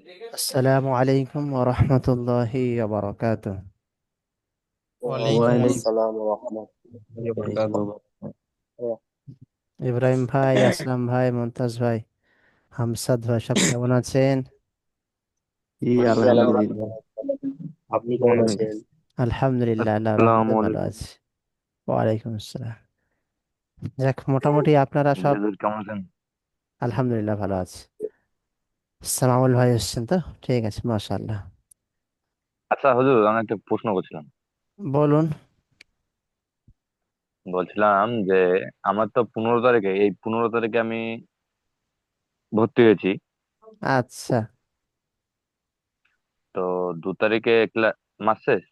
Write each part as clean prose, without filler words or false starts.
السلام عليكم ورحمة الله وبركاته. ওয়ালাইকুম ওয়ালাইকুম আসসালাম রহমতুল্লাহি ওয়া আসসালাম। বারাকাতুহু। ইব্রাহিম ভাই, আসলাম ভাই, মুমতাজ ভাই, হামসাদ ভাই, সব কেমন আছেন? জি জি আলহামদুলিল্লাহ। আলহামদুলিল্লাহ। আপনি কেমন কেমন আছেন? আছেন? আলহামদুলিল্লাহ, আল্লাহর রহমতে আসসালামু ভালো আলাইকুম। আছি। ওয়ালাইকুম আসসালাম। যাক, মোটামুটি আপনারা সব হুজুর কেমন আছেন? আলহামদুলিল্লাহ ভালো আছে। সামাউল ভাই এসছেন তো? ঠিক আছে, মাশাআল্লাহ। আচ্ছা হুজুর, আমি একটা প্রশ্ন করছিলাম। বলুন। বলছিলাম যে আমার তো 15 তারিখে, এই 15 তারিখে আমি ভর্তি হয়েছি। আচ্ছা, তো 2 তারিখে মাস শেষ।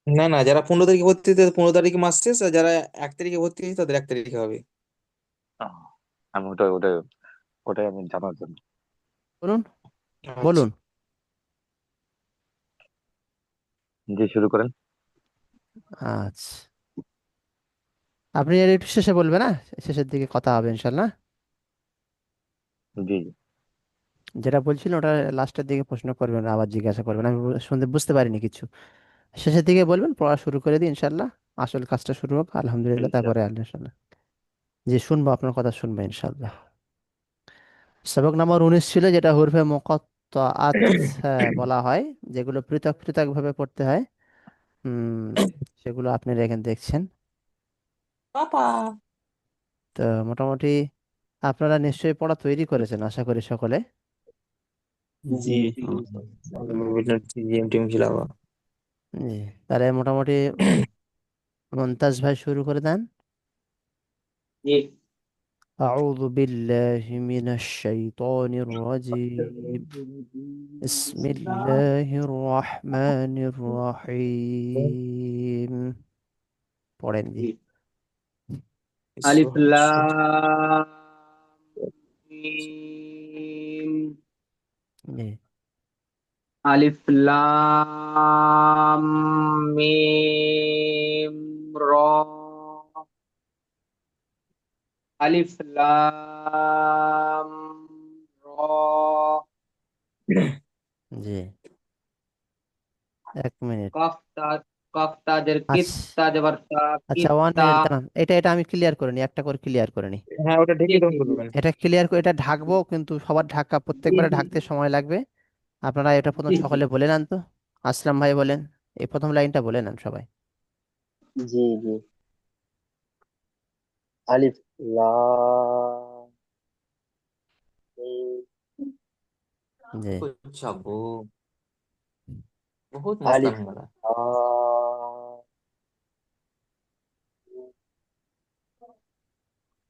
না না, যারা 15 তারিখে ভর্তি হচ্ছে 15 তারিখে মাস শেষ, আর যারা 1 তারিখে ভর্তি হচ্ছে তাদের 1 তারিখে হবে। আহ, আমি ওটাই ওটাই ওটাই আমি জানার জন্য। বলুন আচ্ছা। বলুন। জি, শুরু করেন। আচ্ছা, আপনি এর একটু শেষে বলবেন না? শেষের দিকে কথা হবে ইনশাল্লাহ। জি জি। যেটা বলছিলেন ওটা লাস্টের দিকে প্রশ্ন করবেন, আবার জিজ্ঞাসা করবেন। আমি শুনতে বুঝতে পারিনি কিছু। শেষের দিকে বলবেন, পড়া শুরু করে দিই ইনশাল্লাহ। আসল কাজটা শুরু হোক আলহামদুলিল্লাহ, তারপরে ইনশাআল্লাহ। আল্লাহ ইনশাল্লাহ। জি, শুনবো, আপনার কথা শুনবো ইনশাল্লাহ। সবক নাম্বার 19 ছিল, যেটা হরফে মুকাত্তাআত বলা হয়, যেগুলো পৃথক পৃথক ভাবে পড়তে হয়। হুম, সেগুলো আপনি এখানে দেখছেন। পাপা। তো মোটামুটি আপনারা নিশ্চয়ই পড়া তৈরি করেছেন আশা করি সকলে। জি। জি হুম, বিভিন্ন জিএম টিম খেলাবা। জি, তাহলে মোটামুটি মুনতাজ ভাই শুরু করে দেন। জি। أعوذ بالله من الشيطان الرجيم. بسم الله الرحمن الرحيم. পড়েন জি। জি। আলিফ লাম মিম। জি আলিফ লাম মিম র। আলিফ লাম র। জি, 1 মিনিট। কফ তা, কফ তাজের কিত, আচ্ছা তাজ আবার তা, আচ্ছা, ওয়ান কিত্তা। মিনিট দাঁড়ান, এটা এটা আমি ক্লিয়ার করে নিই, একটা করে ক্লিয়ার করে নিই। হ্যাঁ, ওটা জি ঢেকে তখন জি জি বলবেন। এটা ক্লিয়ার করে, এটা ঢাকবো কিন্তু সবার ঢাকা, জি প্রত্যেকবারে জি ঢাকতে সময় লাগবে। আপনারা এটা প্রথম জি জি সকলে বলে নেন তো। আসলাম ভাই বলেন, এই প্রথম লাইনটা বলে নেন সবাই। জি জি। আলিফ লাম মিম। জি अच्छा वो बहुत আলিফ मस्तान है वाला। লাম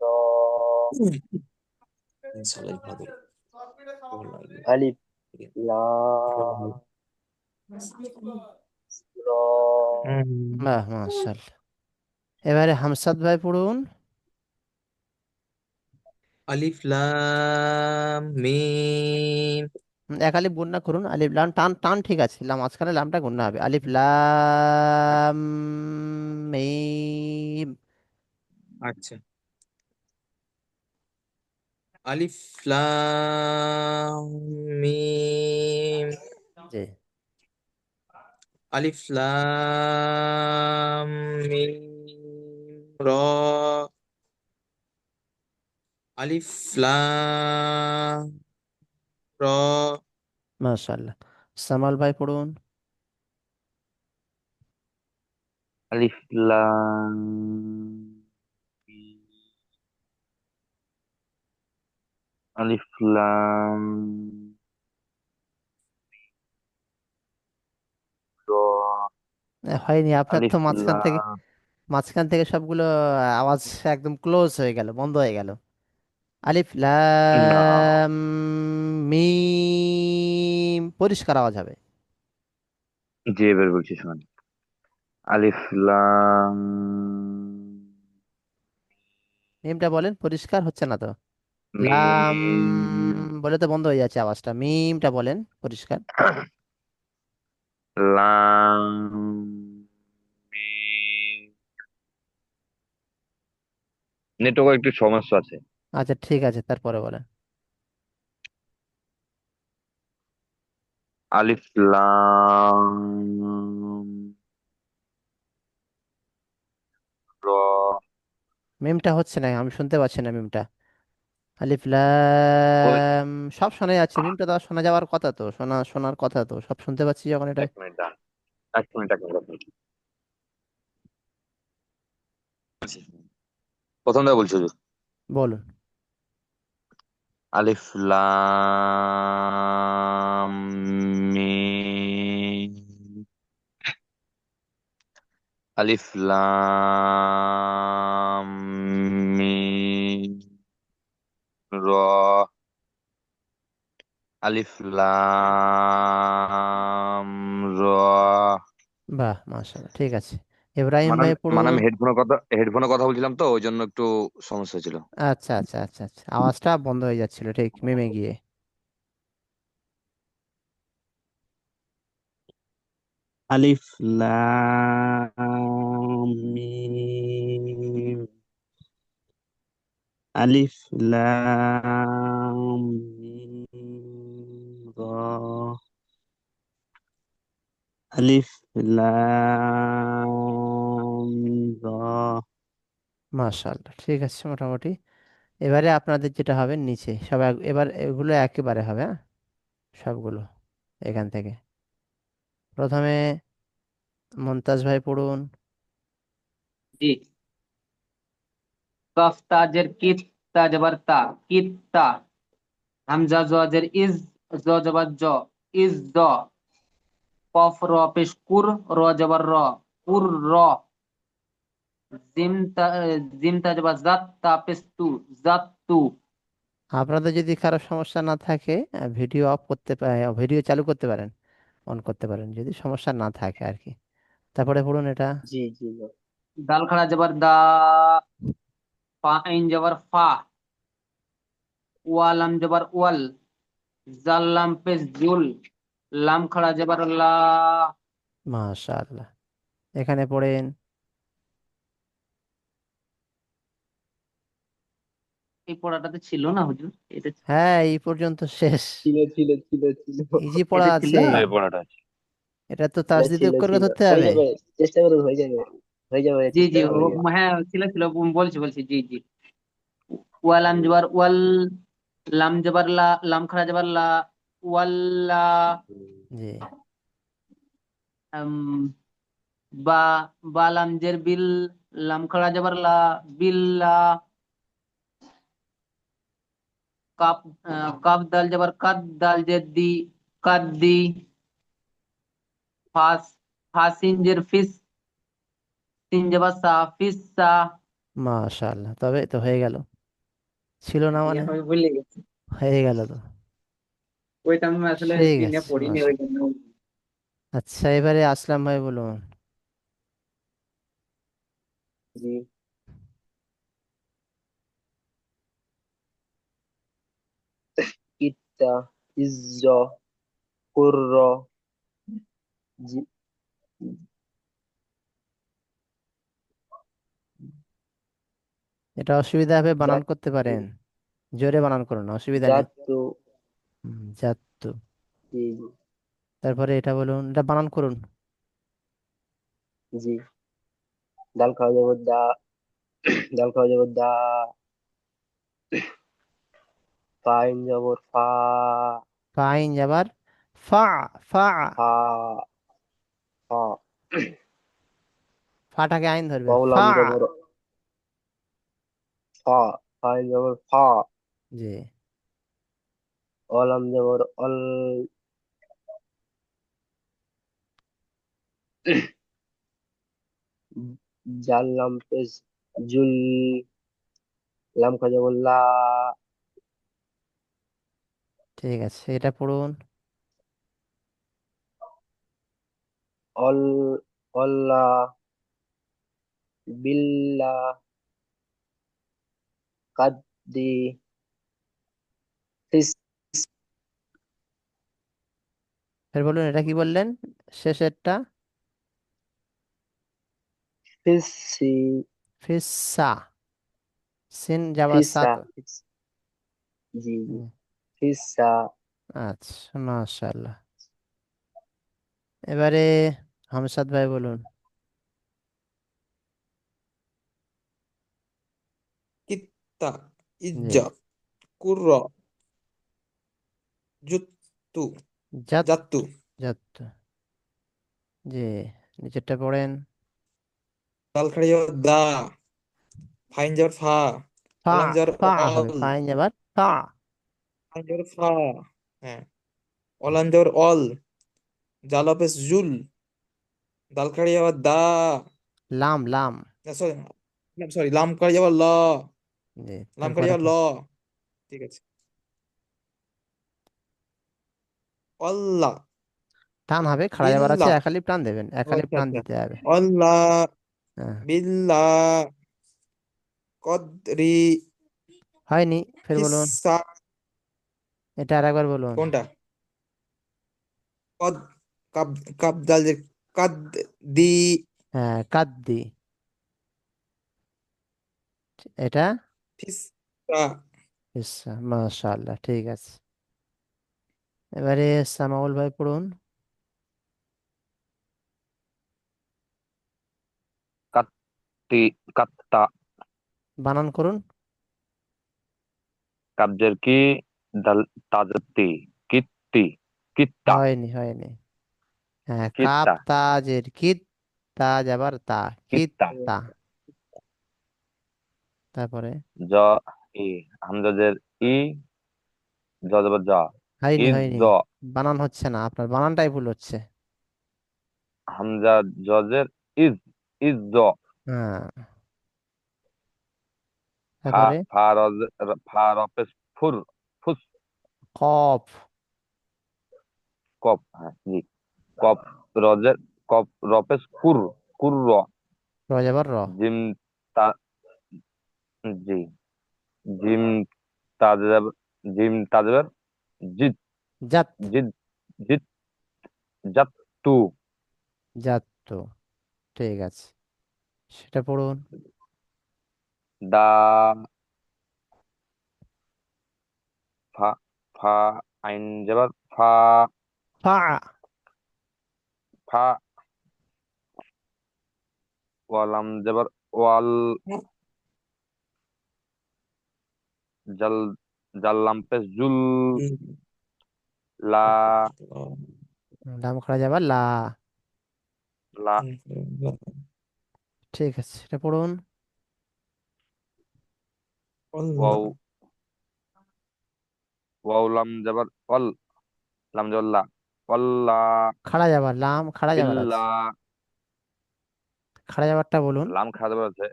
র। इंशाल्लाह भादो बोल रहा है। আলিফ ठीक है। बोल रहा লাম র। है। বাহ, মাশাআল্লাহ। এবারে হামসাদ ভাই পড়ুন। अलिफ लाम मीम। এক আলিফ গুণনা করুন, আলিফ লাম টান টান, ঠিক আছে, লাম মাঝখানে, লামটা গুণনা হবে। আলিফ লাম মিম। अच्छा। अलिफ लाम मीम। জি अलिफ लाम मीम र। अलिफ लाम र। মাশাআল্লাহ। সামাল ভাই পড়ুন। আলিফ লাম মিম, আলিফ লাম র। হয়নি আপনার তো, আলিফ মাঝখান থেকে লাম মাঝখান থেকে সবগুলো আওয়াজ একদম ক্লোজ হয়ে গেল, বন্ধ হয়ে গেল। আলিফ লাম মিম, পরিষ্কার আওয়াজ হবে। জি, এবার বলছি শুনুন। আলিফ লাম মিমটা বলেন, পরিষ্কার হচ্ছে না তো। লাম মিম, বলে তো বন্ধ হয়ে যাচ্ছে আওয়াজটা, মিমটা বলেন পরিষ্কার। লাম মিম। নেটওয়ার্ক একটু সমস্যা আছে। আচ্ছা ঠিক আছে, তারপরে বলেন। আলিফ লাম র। মিমটা হচ্ছে না, আমি শুনতে পাচ্ছি না মিমটা। আলিফ বল- লাম সব শোনা যাচ্ছে, মিমটা তো আর শোনা যাওয়ার কথা, তো শোনার কথা, তো সব শুনতে পাচ্ছি যখন এটা। এক মিনিট দাঁড়ান, এক মিনিট, এক মিনিট, এক মিনিট। প্রথমটা বলছো যে বলুন। আলিফ লাম মিম। আলিফ লাম মিম র। আলিফ লাম র। বাহ, মাশাআল্লাহ, ঠিক আছে। ইব্রাহিম মানে ভাই মানে পড়ুন। আমি হেডফোনে কথা বলছিলাম, তো ওই জন্য একটু সমস্যা ছিল। আচ্ছা আচ্ছা আচ্ছা আচ্ছা, আওয়াজটা বন্ধ হয়ে যাচ্ছিল ঠিক মিমে গিয়ে। আলিফ লাম মিম। আলিফ লাম মিম র। আলিফ লাম র। মাশাআল্লাহ, ঠিক আছে মোটামুটি। এবারে আপনাদের যেটা হবে নিচে সব এবার এগুলো একেবারে হবে, হ্যাঁ, সবগুলো এখান থেকে। প্রথমে মুনতাজ ভাই পড়ুন। জি। কফ তাজের কিত, তা জবর তা, কিত্তা। হামজা জজের ইজ, জ জবর জ, ইজ জ। কফ র পেশ কুর, র জবর র, কুর র। জিম তা, জিম তা জবর জাত, তা পেশ তু, জাত তু। আপনাদের যদি কারো সমস্যা না থাকে, ভিডিও অফ করতে ভিডিও চালু করতে পারেন, অন করতে পারেন যদি সমস্যা না থাকে আর কি। তারপরে পড়ুন এটা। জি জি বল। দাল খাড়া জবর দা, ফা আইন জবর ফা, ওয়ালাম জবর ওয়াল, জাল লাম পেশ জুল, লাম খাড়া জবর লা। মাশাআল্লাহ, এখানে পড়েন। এই পড়াটাতে ছিল না হুজুর, এটা হ্যাঁ, এই পর্যন্ত শেষ। ছিল ছিল ছিল ছিল। ইজি পড়া এটা ছিল আছে, না। এই পড়াটা আছে। এটা তো এটা তাসদিদ ছিল করে ছিল, ধরতে হয়ে হবে। যাবে, চেষ্টা করুন, হয়ে যাবে, হয়ে যাবে, জি চেষ্টা জি করুন, হয়ে যাবে। হ্যাঁ ছিল ছিল, বলছি বলছি, জি জি। ওয়ালাম হুম, জবর ওয়াল, লাম জবর লা, লাম খাড়া জবর লা, ওয়াল্লা। হুম। জি। আম, বা, বা লাম জের বিল, লাম খাড়া জবর লা, বিল্লা। কাপ, কাপ দাল জবর কাদ, দাল জের দি, কাদ্দি। ফাস, ফাসিন জের ফিস, সিন জবর সা, ফিসা। মাশাআল্লাহ, তবে তো হয়ে গেল, ছিল না জি মানে আমি ভুলে গেছি, হয়ে গেল তো। ওইটা আমি আসলে ঠিক দিনে আছে, পড়িনি ওই মাশাআল্লাহ। জন্য। আচ্ছা, এবারে আসলাম ভাই বলুন। জি। ইত্তা, ইজ্জ, কুর্র, জি, এটা অসুবিধা হবে, বানান করতে জাতু, পারেন, জোরে বানান করুন, অসুবিধা নেই। জাতু। জাত্তু। জি জি তারপরে এটা বলুন, এটা বানান করুন। জি। দাল খাওয়া যাবে দা, দাল খাওয়া যাবে দা, ফাইন জবর ফা, ফাইন যাবার ফা, ফা। ফা, ফা। ফাটাকে আইন ধরবে অলাম ফা। জবর ফা, ফাইন জবর ফা, জি। অলাম জবর অল, জাল লাম পেশ জুল, লাম খা জবর লা, ঠিক আছে, এটা পড়ুন। অল, অল্লা, বিল্লা, কাদ্দি, ফিস, ফের বলুন, এটা কি বললেন শেষেরটা? ফিসি, ফিসা, সিন যাবার সা ফিসা তো। জি জি হুম, ফিসা। আচ্ছা, মাশাআল্লাহ। এবারে হামসাদ ভাই বলুন। কিত্তা, জি। ইজ্জা, কুর্রা, জুত্তু, জাত জাত্তু, জাত। জি, নিচেরটা পড়েন। দাল খাড়ি যাওয়ার দা, ফাইন যাওয়ার ফা, ফা, অলাম যাওয়ার ফা হবে, অল, ফাইন যাবার ফা। ফাইন যাওয়ার ফা, হ্যাঁ, অলান যাওয়ার অল, জালাপেস জুল, দাল খাড়ি যাওয়ার দা, লাম লাম। সরি, সরি, লাম কাড়ি যাওয়ার ল, জি, লাম কাড়ি তারপরে যাওয়ার ল, ঠিক আছে, অল্লাহ, টান হবে, খাড়া যাবার আছে, বিল্লাহ, এক হালি টান দেবেন, এক ও হালি আচ্ছা টান আচ্ছা, দিতে হবে। অল্লাহ, হ্যাঁ, বিল্লাহ, কদরি, হয়নি, ফের বলুন। ফিসা, এটা আর একবার বলুন। কোনটা, কদ, কাব, কাব দাল যে, কাদ, দি, হ্যাঁ, কাদ্দি। এটা ফিসা, ইসা, মাশাআল্লাহ, ঠিক আছে। এবারে সামাউল ভাই পড়ুন। কাত্তি, কাত্তা, বানান করুন। কাবজের কি, দাল তাজতি, কিত্তি, কিত্তা, হয়নি, হয়নি। হ্যাঁ, কাপ কিত্তা, তাজের কিত, তাজ আবার তা, কিত্তা। কিত্তা। তারপরে জ, ই, হামজাজের ই, জ জবর জ, হয়নি, ইজ হয়নি। জ, বানান হচ্ছে না, আপনার বানানটাই ভুল হচ্ছে। হামজা জজের ইজ, ইজ জ, হ্যাঁ, ফা, তারপরে ফা রজ, ফা রপেস ফুর, ফুস, কফ, কপ, হ্যাঁ জি, কপ রজের, কপ রপেস কুর, কুর র, র যাবার র। জিম তা, জি, জিম তাজের, জিম তাজের, জিদ, জাত, জিদ, জিদ, জাত তু, জাত তো, ঠিক আছে, সেটা পড়ুন। দা, ফা, ফা, আইন যাবার ফা, ফা, ফা, ওয়ালাম যাবার ওয়াল, জাল, জাল্লাম পেস জুল, লা, লাম খাড়া যাবার লা। লা, ঠিক আছে, সেটা পড়ুন। ওয়াও, ওয়াও লাম যাবার ওয়াল, লাম যাবার লা, ওয়াল্লা, খাড়া যাবার, লাম খাড়া যাবার আছে, বিল্লা, খাড়া যাবারটা বলুন। লাম খাওয়া দাবার আছে,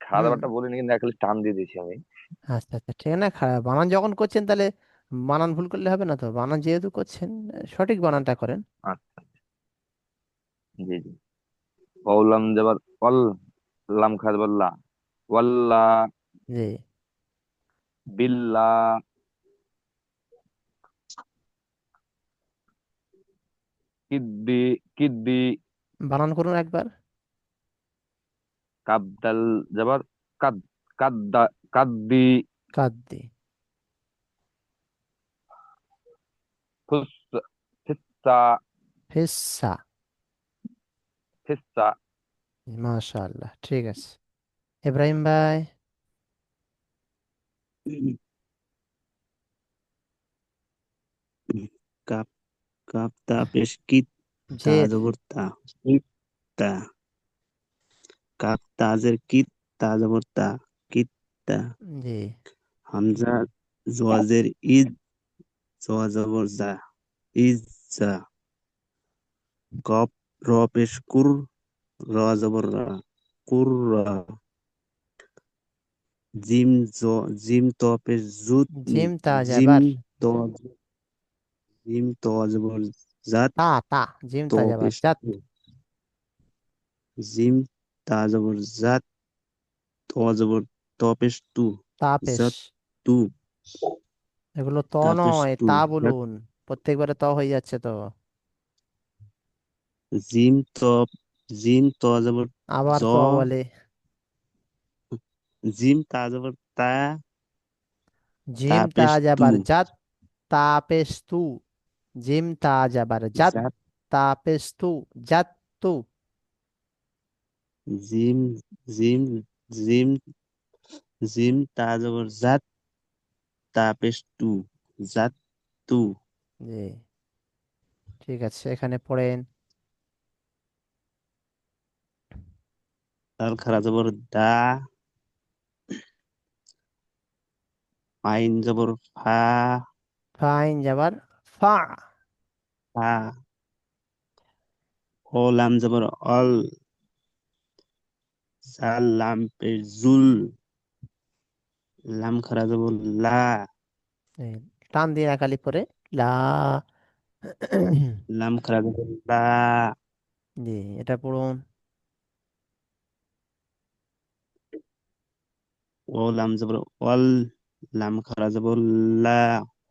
খাওয়া হুম, দাবারটা বলিনি কিন্তু খালি টান দিয়ে দিয়েছি আমি। আচ্ছা আচ্ছা, ঠিক আছে না, বানান যখন করছেন তাহলে বানান ভুল করলে হবে না তো, বানান যেহেতু করছেন সঠিক বানানটা করেন। আচ্ছা, জি জি, ওয়াও লাম যাবার ওয়াল, লাম খাওয়া দাবার লা, ওয়াল্লা, জি, বিল্লা, কিদ্দি, কিদ্দি, বানান করুন একবার। কাবদাল যাবার কাদ, কাদ্দা, কাদ্দি, কাদ্দি, ফুস, ফিসা, ফিসা। ফিসা, মাশাআল্লাহ, ঠিক আছে। ইব্রাহিম ভাই। কাপ, কাপ তা পেশ কিত, তা জের। জবর তা, কিত্তা, কাপ তাজের কিত, তা জবর তা, কিত্তা, জি, হামজা জোয়াজের ইদ, জোয়া জবর জা, ইজ্জা, কপ র পেশ কুর, র জবর রা, কুররা, জিম জিম ত পেশ জুত, জিম তা জিম যাবার, ত, জিম ত জবর জাত, তা তা, জিম ত তা যাবার পেশ জাত, তু, জিম তা জবর জাত, ত জবর ত পেশ তু, তাপেশ। জাত তু, এগুলো ত তা পেশ নয়, তু, তা জাত, বলুন। প্রত্যেকবারে ত হয়ে যাচ্ছে তো। জিম ত, জিম ত জবর আবার জ, ত বলে। জিম তা জবর তা, তা জিম তা পেশ তু, জাবার জাত, তা পেশ তু। জিম তা জাবার জাত, জাত, তা পেশ তু, জাত তু। জিম, জিম, জিম, জিম তা জবর জাত, তা পেশ তু, জাত তু। জি, ঠিক আছে, এখানে পড়েন। দাল খারা জবর দা, আইন জবর ফা, ফাইন যাবার ফা। ফা, ও লাম জবর অল, জাল লাম পেশ জুল, লাম খারা জবর লা, এই, টান দিয়ে একালি পরে লা। লাম খারা জবর লা, জি, এটা পড়ুন। ও লাম জবর অল, লাম খারা জবর লা,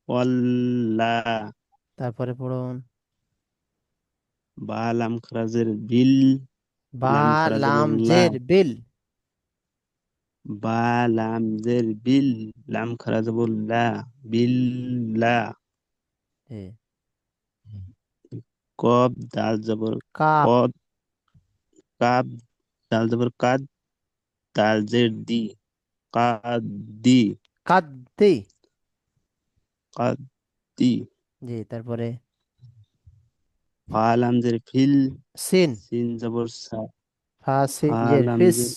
অল্লা। তারপরে পড়ুন। বা লাম খারা জের বিল, বা লাম খারা জবর লাম লা, জের বিল। বা লাম জের বিল, লাম খারা জবর লা, বিল্লা। জি, কব দাল জবর কাপ। কদ, কাব দাল জবর কাদ, দাল জের দি, কাদ দি, কাদ্দি। কাদ দি। জি, তারপরে ফা লাম জের ফিল, সিন। সিন জবর সা, ফা সিন ফা জের লাম ফিস। জের,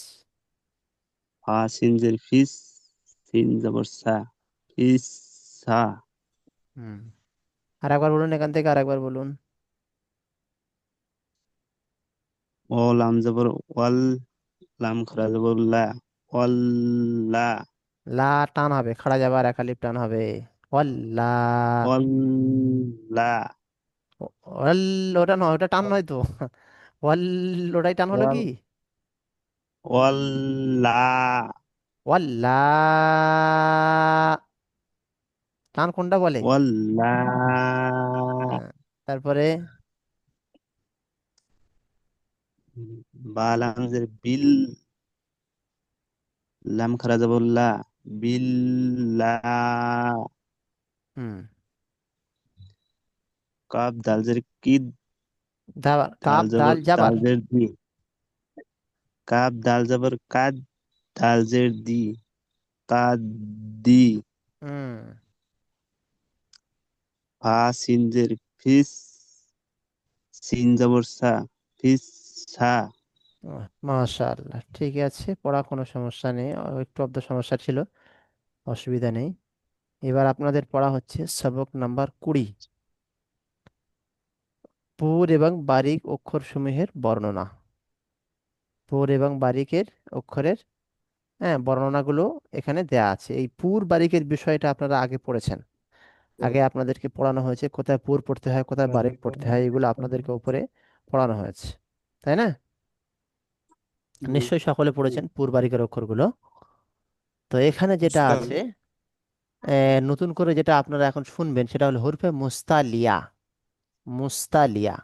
ফা সিন জের ফিস, সিন জবর সা, ফিস সা। হুম, আর একবার বলুন, এখান থেকে আর একবার বলুন। ও লাম জবর ওয়াল, লাম খারা জবর লা, ওয়াল্লা, লা টান হবে, খাড়া যাবার একালিপ টান হবে। অল্লা। ওয়াল্লা, অল, ওটা নয়, ওটা টান নয় তো। অল, ওটাই টান হলো কি? ওয়াল, ওয়াল্লা, অল্লা। টান কোনটা বলে? ওয়াল্লা। হ্যাঁ, তারপরে বা লাম জের বিল, লাম খারা জবর লা, বিল্লা। হুম, কাব দাল জের কিদ, দাল কাপ জবর দাল জাবার। দাল জের দি, কাব দাল জবর কাদ, দাল জের দি, কাদ দি। হুম, ফা সিন জের ফিস, সিন জবর সা, ফিস সা। মাশাআল্লাহ, ঠিক আছে, পড়া কোনো সমস্যা নেই, একটু অব্দ সমস্যা ছিল, অসুবিধা নেই। এবার আপনাদের পড়া হচ্ছে সবক নাম্বার 20, পুর এবং বারিক অক্ষরসমূহের বর্ণনা। পুর এবং বারিকের অক্ষরের, হ্যাঁ, বর্ণনাগুলো এখানে দেয়া আছে। এই পুর বারিকের বিষয়টা আপনারা আগে পড়েছেন। আগে আপনাদেরকে পড়ানো হয়েছে কোথায় পুর পড়তে হয়, কোথায় বারিক পড়তে হয়, এগুলো আপনাদেরকে উপরে পড়ানো হয়েছে, তাই না? জি নিশ্চয়ই সকলে পড়েছেন পুর বারিকের অক্ষরগুলো। তো এখানে যেটা স্যার। আছে, নতুন করে যেটা আপনারা এখন শুনবেন সেটা হলো হরফে মুস্তালিয়া। মুস্তালিয়া,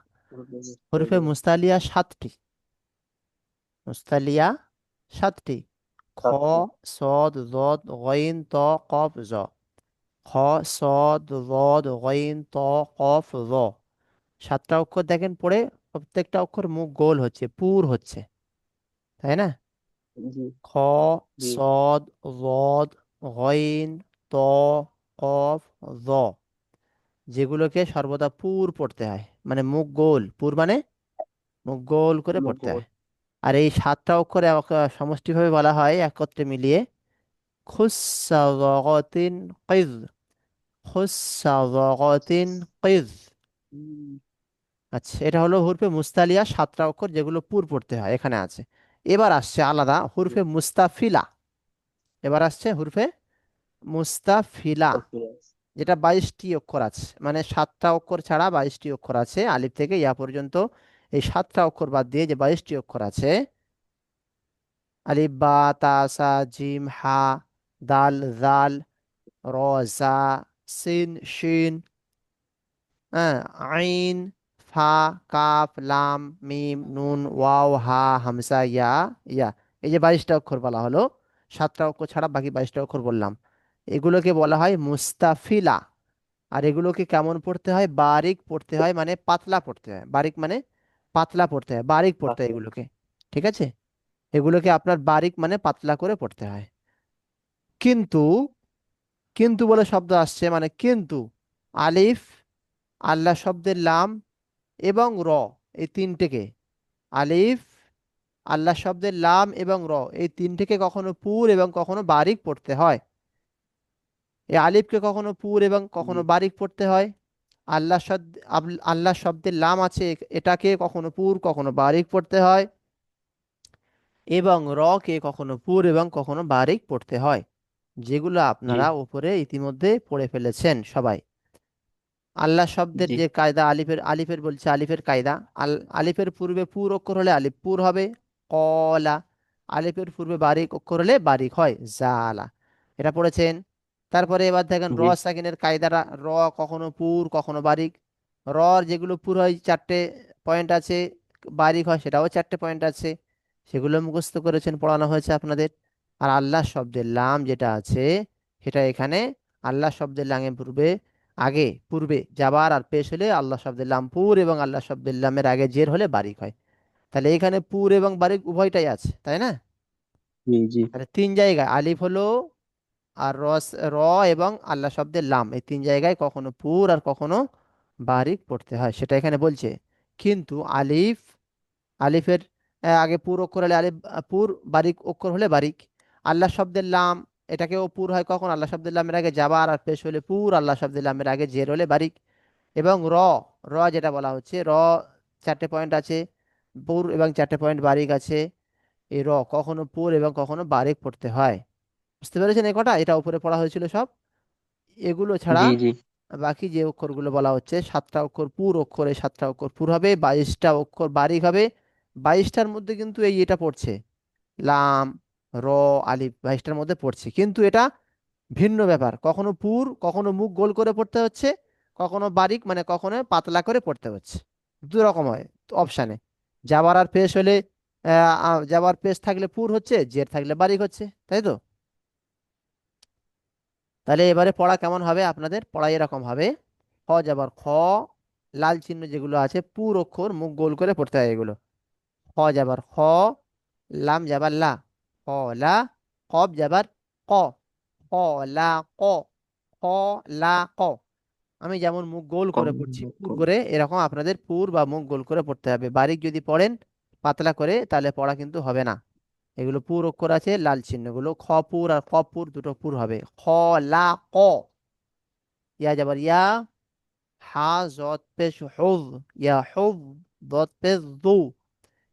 হরফে মুস্তালিয়া 7টি। মুস্তালিয়া 7টি। খ, সাতটি। সদ, যদ, গইন, ত, কফ, জ। খ, সদ, যদ, গইন, ত, কফ, জ। 7টা অক্ষর দেখেন পড়ে, প্রত্যেকটা অক্ষর মুখ গোল হচ্ছে, পুর হচ্ছে, তাই না? জি খ, জি সদ, যদ, গইন, ত, কফ, জ, যেগুলোকে সর্বদা পুর পড়তে হয়, মানে মুখ গোল, পুর মানে মুখ গোল করে পড়তে মুকুট। হয়। আর এই 7টা অক্ষর সমষ্টিভাবে বলা হয় একত্রে মিলিয়ে খুসাগতিন কিজ। খুসাগতিন কিজ। হুম, আচ্ছা, এটা হলো হুরফে মুস্তালিয়া 7টা অক্ষর যেগুলো পুর পড়তে হয়, এখানে আছে। এবার আসছে আলাদা হুরফে মুস্তাফিলা। এবার আসছে হুরফে মুস্তাফিলা, ওকে। যেটা 22টি অক্ষর আছে, মানে 7টা অক্ষর ছাড়া 22টি অক্ষর আছে, আলিফ থেকে ইয়া পর্যন্ত। এই 7টা অক্ষর বাদ দিয়ে যে 22টি অক্ষর আছে, আলিফ, বা, তা, সা, জিম, হা, দাল, জাল, র, জা, সিন, শিন, হ্যাঁ, আইন, ফা, কাফ, লাম, মিম, নুন, ওয়াও, হা, হামসা, ইয়া, ইয়া। এই যে 22টা অক্ষর বলা হলো, 7টা অক্ষর ছাড়া বাকি 22টা অক্ষর বললাম, এগুলোকে বলা হয় মুস্তাফিলা। আর এগুলোকে কেমন পড়তে হয়? বারিক পড়তে হয়, মানে পাতলা পড়তে হয়। বারিক মানে পাতলা পড়তে হয়, বারিক পড়তে হয় পাতলা। এগুলোকে। ঠিক আছে, এগুলোকে আপনার বারিক মানে পাতলা করে পড়তে হয়। কিন্তু, কিন্তু বলে শব্দ আসছে, মানে কিন্তু আলিফ, আল্লাহ শব্দের লাম এবং র, এই তিনটেকে, আলিফ, আল্লাহ শব্দের লাম এবং র, এই তিনটেকে কখনো পুর এবং কখনো বারিক পড়তে হয়। এই আলিফকে কখনো পুর এবং জি কখনো বারিক পড়তে হয়। আল্লাহ শব্দ, আল্লাহ শব্দের লাম আছে, এটাকে কখনো পুর কখনো বারিক পড়তে হয়। এবং র কে কখনো পুর এবং কখনো বারিক পড়তে হয়, যেগুলো জি আপনারা উপরে ইতিমধ্যে পড়ে ফেলেছেন সবাই। আল্লাহ শব্দের জি যে কায়দা, আলিফের, আলিফের বলছে আলিফের কায়দা। আলিফের পূর্বে পুর অক্ষর হলে আলিফ পুর হবে, কলা। আলিফের পূর্বে বারিক অক্ষর হলে বারিক হয়, জালা। এটা পড়েছেন। তারপরে এবার দেখেন র জি সাকিনের কায়দাটা, র কখনো পুর কখনো বারিক। র যেগুলো পুর হয় 4টে পয়েন্ট আছে, বারিক হয় সেটাও 4টে পয়েন্ট আছে, সেগুলো মুখস্থ করেছেন, পড়ানো হয়েছে আপনাদের। আর আল্লাহ শব্দের লাম যেটা আছে, সেটা এখানে আল্লাহ শব্দের লামের পূর্বে, আগে পূর্বে জাবার আর পেশ হলে আল্লাহ শব্দের লাম পুর, এবং আল্লাহ শব্দের লামের আগে জের হলে বারিক হয়। তাহলে এখানে পুর এবং বারিক উভয়টাই আছে, তাই না? জি জি তাহলে 3 জায়গায় আলিফ হলো, আর র এবং আল্লাহ শব্দের লাম, এই 3 জায়গায় কখনো পুর আর কখনো বারিক পড়তে হয়, সেটা এখানে বলছে। কিন্তু আলিফ, আলিফের আগে পুর অক্ষর হলে আলিফ পুর, বারিক অক্ষর হলে বারিক। আল্লাহ শব্দের লাম, এটাকেও পুর হয় কখন? আল্লাহ শব্দের লামের আগে জাবার আর পেশ হলে পুর, আল্লাহ শব্দের লামের আগে জের হলে বারিক। এবং র, র যেটা বলা হচ্ছে, র 4টে পয়েন্ট আছে পুর এবং 4টে পয়েন্ট বারিক আছে। এই র কখনো পুর এবং কখনো বারিক পড়তে হয়। বুঝতে পেরেছেন এই কটা? এটা উপরে পড়া হয়েছিল সব। এগুলো ছাড়া জি জি বাকি যে অক্ষরগুলো বলা হচ্ছে, 7টা অক্ষর পুর অক্ষর, এই 7টা অক্ষর পুর হবে, 22টা অক্ষর বারিক হবে। 22টার মধ্যে কিন্তু এই এটা পড়ছে, লাম, র, আলিফ, 22টার মধ্যে পড়ছে, কিন্তু এটা ভিন্ন ব্যাপার, কখনো পুর কখনো মুখ গোল করে পড়তে হচ্ছে, কখনো বারিক মানে কখনো পাতলা করে পড়তে হচ্ছে। দু রকম হয় অপশানে। জাবার আর পেশ হলে জাবার পেশ থাকলে পুর হচ্ছে, জের থাকলে বারিক হচ্ছে, তাই তো? তাহলে এবারে পড়া কেমন হবে আপনাদের? পড়া এরকম হবে, খ যাবার খ, লাল চিহ্ন যেগুলো আছে পুর অক্ষর মুখ গোল করে পড়তে হয় এগুলো। খ যাবার খ, লাম যাবার লা, খ লা। কব যাবার ক, খ লা ক, খ লা ক। আমি যেমন মুখ গোল কম করে পড়ছি পুর কম। করে, এরকম আপনাদের পুর বা মুখ গোল করে পড়তে হবে। বারিক যদি পড়েন পাতলা করে, তাহলে পড়া কিন্তু হবে না। এগুলো পুর অক্ষর আছে, লাল চিহ্নগুলো খ পুর আর ক পুর, দুটো পুর হবে। খ লা ক। ইয়া যাবার ইয়া, হা জত পেশ হুজ, ইয়া হুজ, দত পেশ দু,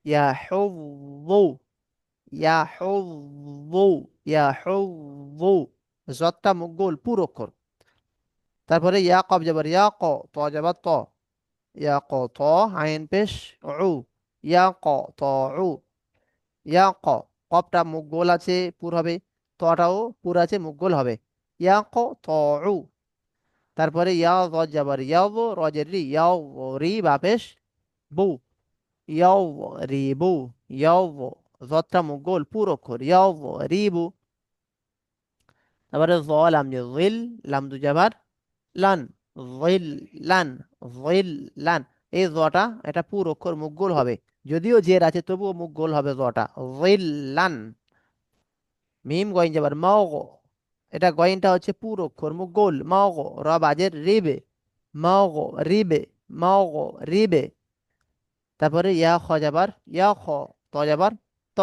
ইয়া হুজ দু, ইয়া হুজ দু, ইয়া হুজ দু। জতটা মুখ গোল পুর অক্ষর। তারপরে ইয়া কব যাবার ইয়া ক, ত যাবার ত, ইয়া ক ত, আইন পেশ উ, ইয়া ক ত উ, ইয়া ক। কপটা মুখ গোল আছে পুর হবে, তটাও পুর আছে মুখ গোল হবে, ইয়া ক ত উ। তারপরে ইয়া জ যাবার ইয়াও, রজের রি, ইয়াও রি বা পেশ বু, ইয়াও রি বু, ইয়াও জতটা মুখ গোল পুর অক্ষর, ইয়াও রি বু। তারপরে জ লাম যে জিল, লাম দু যাবার লান, জিল লান, জিল লান। এই জটা এটা পুর অক্ষর মুখ গোল হবে, যদিও জের আছে তবুও মুখ গোল হবে জটা, জিল লান। মিম গইন যাবার মাও, এটা গইনটা হচ্ছে পুর অক্ষর মুখ গোল, মাও র বাজের রিবে, মাও রিবে, মাও রিবে। তারপরে ইয়া খ যাবার ইয়া খ, ত যাবার ত,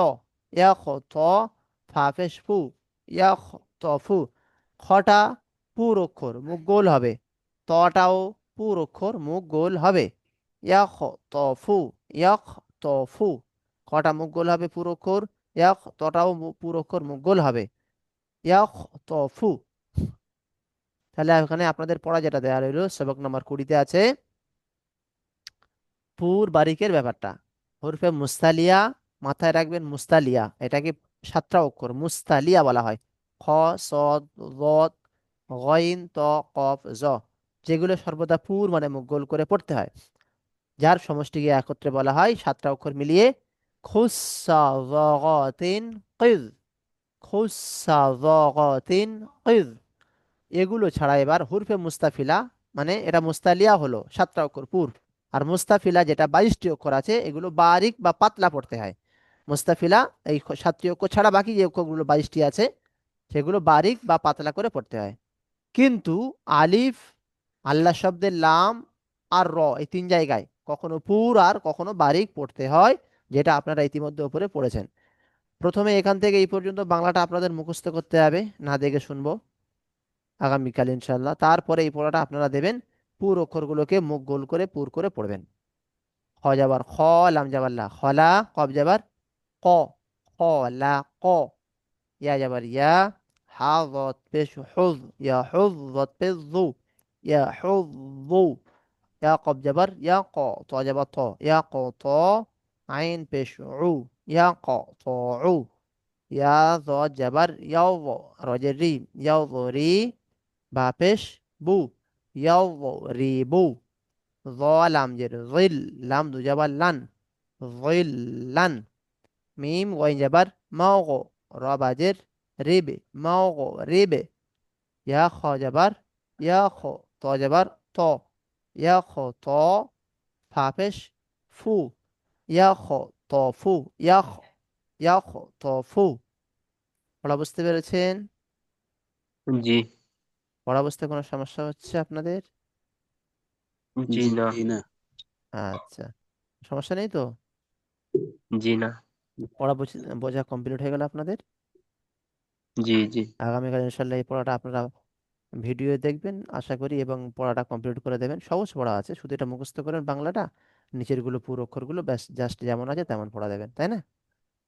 ইয়া খ ত, ফা পেশ ফু, ইয়া খ ত ফু। খটা পুর অক্ষর মুখ গোল হবে, তটাও পুর অক্ষর মুখ গোল হবে, ইয়া খ ত ফু, ইয়া খ ত ফু। কটা মুখ গোল হবে পুর অক্ষর, ইয়া খ তটাও পুর অক্ষর মুখ গোল হবে, ইয়া খ ত ফু। তাহলে এখানে আপনাদের পড়া যেটা দেওয়া রইলো সবক নম্বর 20-তে আছে পুর বারিকের ব্যাপারটা। হরফে মুস্তালিয়া, মাথায় রাখবেন মুস্তালিয়া, এটাকে 7টা অক্ষর মুস্তালিয়া বলা হয়। খ, সদ, লদ, গইন, ত, কফ, জ, যেগুলো সর্বদা পুর মানে মুখ গোল করে পড়তে হয়, যার সমষ্টিকে একত্রে বলা হয় 7টা অক্ষর মিলিয়ে খুসা, কিজ, খুসা যগতিন কিদ। এগুলো ছাড়া এবার হুরফে মুস্তাফিলা, মানে এটা মুস্তালিয়া হলো 7টা অক্ষর পুর, আর মুস্তাফিলা যেটা 22টি অক্ষর আছে এগুলো বারিক বা পাতলা পড়তে হয়। মুস্তাফিলা এই 7টি অক্ষর ছাড়া বাকি যে অক্ষরগুলো 22টি আছে সেগুলো বারিক বা পাতলা করে পড়তে হয়। কিন্তু আলিফ, আল্লাহ শব্দের লাম আর র, এই 3 জায়গায় কখনো পুর আর কখনো বারিক পড়তে হয়, যেটা আপনারা ইতিমধ্যে উপরে পড়েছেন। প্রথমে এখান থেকে এই পর্যন্ত বাংলাটা আপনাদের মুখস্থ করতে হবে, না দেখে শুনবো আগামীকাল ইনশাল্লাহ। তারপরে এই পড়াটা আপনারা দেবেন, পুর অক্ষরগুলোকে মুখ গোল করে পুর করে পড়বেন। খ যাবার খ, লাম যাবার লা, খলা, কব যাবার ক, খ লা ক, ইয়া যাবার ইয়া, হা যদ পেশ হুজ, ইয়া হুজ যদ পেশ যু, ইয়া হুজ যু, ইয়া কব যাবার ইয়া ক, ত যাবার ত, ইয়া ক ত, আইন পেশ উ, ইয়া ক ত উ, ইয়া যদ যাবার ইয়াও, রজের রি, ইয়াও রি, বা পেশ বু, ইয়াও রিবু, য লাম জের জিল, লাম দু যাবার লান, জিল্লান, মিম গইন যাবার মাওগো, র বাজের রিবে, মাওগো রিবে, ইয়া খ যাবার ইয়া খ, ত যাবার ত, ইয়া খ ত, ফা পেশ ফু, ইয়া খ ত ফু, ইয়া খ ত ফু। পড়া বুঝতে পেরেছেন? জি। পড়া বুঝতে কোনো সমস্যা হচ্ছে আপনাদের? জি জি না। না। আচ্ছা, সমস্যা নেই তো? জি না। পড়া বোঝা কমপ্লিট হয়ে গেল আপনাদের? জি জি। আগামীকাল ইনশাল্লাহ এই পড়াটা আপনারা ভিডিও দেখবেন আশা করি, এবং পড়াটা কমপ্লিট করে দেবেন। সহজ পড়া আছে, শুধু এটা মুখস্থ করেন বাংলাটা, নিচের গুলো পুরো অক্ষরগুলো ব্যাস জাস্ট যেমন আছে তেমন পড়া দেবেন, তাই না?